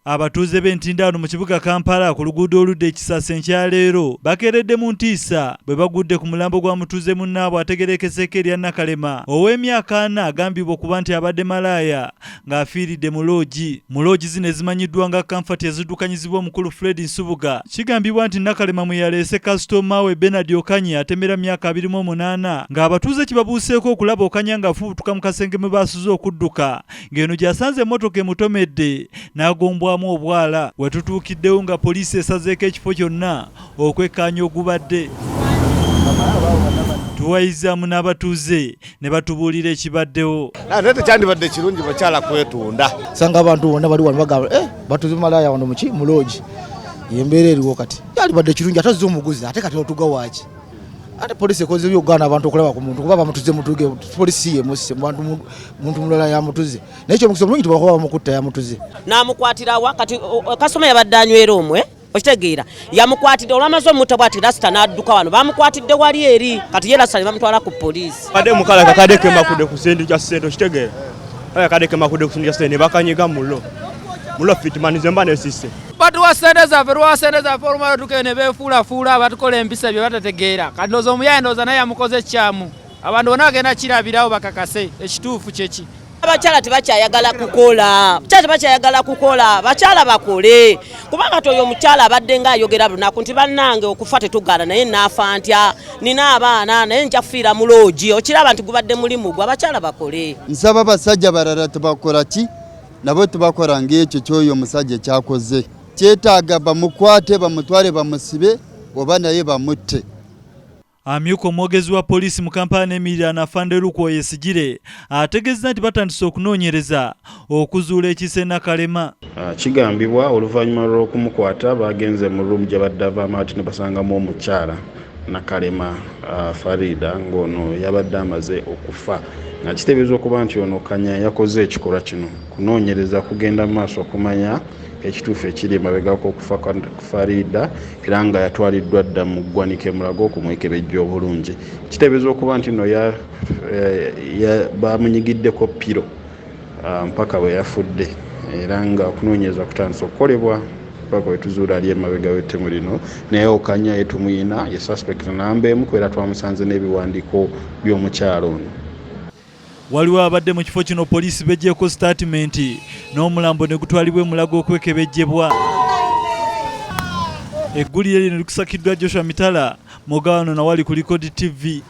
Abatuuze b'Entinda mu kibuga Kampala ku luguudo oludde ekisasa enkya leero bakeeredde mu ntiisa bwe bagudde ku mulambo gwa mutuuze munnaabwe ategerekeseeko erya Nakalema ow'emyaka 4 agambibwa okuba nti abadde Malaaya ng'afiiridde mu LOOGI. Mu LOOGI zino ezimanyiddwa nga Comfort eziddukanyizibwa omukulu Fred Nsubugga kigambibwa nti Nakalema mwe yaleese kasitoma we Bernard OKANYA atemera myaka 28 ng'abatuuze kibabuuseeko okulaba OKANYA ng'afubutuka mu kasenge mwe baasuze okudduka ng'eno gy'asanze emmotoka emutomedde n'agombwa obwala wetutuukiddewo nga poliisi esazeeko ekifo kyonna okwekkaanya ogubadde. Tuwayizaamu n'abatuuze ne batubuulira ekibaddewo. Ate kyandibadde kirungi bakyala kwetunda. Sanga abantu bonna bali wano bagamba batuuze Malaaya wano mu LOOGI yembeera eriwo kati yalibadde kirungi atazze omuguzi ate kati otuga waaki. Ate poliisi ekoze by'okugaana abantu okulaba ku muntu kuba bamutuze mutuge poliisi ye musse muntu mulala yamutuze naye ekyo mukisa mulungi tubakuba bamukutta yamutuze n'amukwatira wakati kasoma yabadde anywera omwe okitegeera yamukwatidde olwamaze omutta bwati rasita n'adduka wano bamukwatidde wali eri kati ye rasita ne bamutwala ku poliisi. Kadde mukala kakadeke makude ku sendi kya sente okitegeera kadeke makude ku sendi kya sente bakanyiga mulo fitman zemba nesise batu wasendeza olumala tukene befuulafuula abatukola empisa bye batategeera kati ndowooza omuyaye ndowooza naye yamukoze ekyamu abantu bonna bagenda kirabirawo bakakase ekituufu kyeki. Abakyala tebakyayagala kukola bakyala bakole kubanga toyo omukyala abadde ng'ayogera lunaku nti bannange okufa tetugaana naye naafa ntya nina abaana naye nja kufiira mu LOOGI okiraba nti gubadde mulimu gwe abakyala bakole. Nsaba basajja balala tebakola ki nabo tubakora ng'ekyo ky'oyo omusajja kyakoze kyetaaga bamukwate bamutwale bamusibe oba naye bamutte. Amyuka omwogezi wa poliisi mu Kampala n'emiriraano Afande Luko Yesigire ategeeza nti batandise okunoonyereza okuzuula ekiise Nakalema. Kigambibwa oluvannyuma lw'okumukwata bagenze mu ruumu gye badde avaamu ati ne basangamu omukyala Nakalema Farida ng'ono yabadde amaze okufa nga kiteeberezwa okuba nti ono Kanya yakoze ekikolwa kino kunoonyereza kugenda mu maaso okumanya ekituufu ekiri emabegako okufa kwa Farida era nga yatwaliddwa dda mu ggwanika Mulago okumwekebejja obulungi. Kiteeberezwa okuba nti no bamunyigiddeko piro mpaka bwe yafudde era nga okunoonyereza kutandise okukolebwa paka wetuzuula ali emabega w'ettemu lino naye OKANYA yetumuyina ye suspect namba emu era twamusanze n'ebiwandiiko by'omukyalo ono. Waliwo abadde mu kifo kino poliisi bejjeeko statement n'omulambo ne gutwalibwa Mulago okwekebejjebwa. Eggulire lino likusakiddwa Joshua Mitala Mogawano na wali ku Record TV.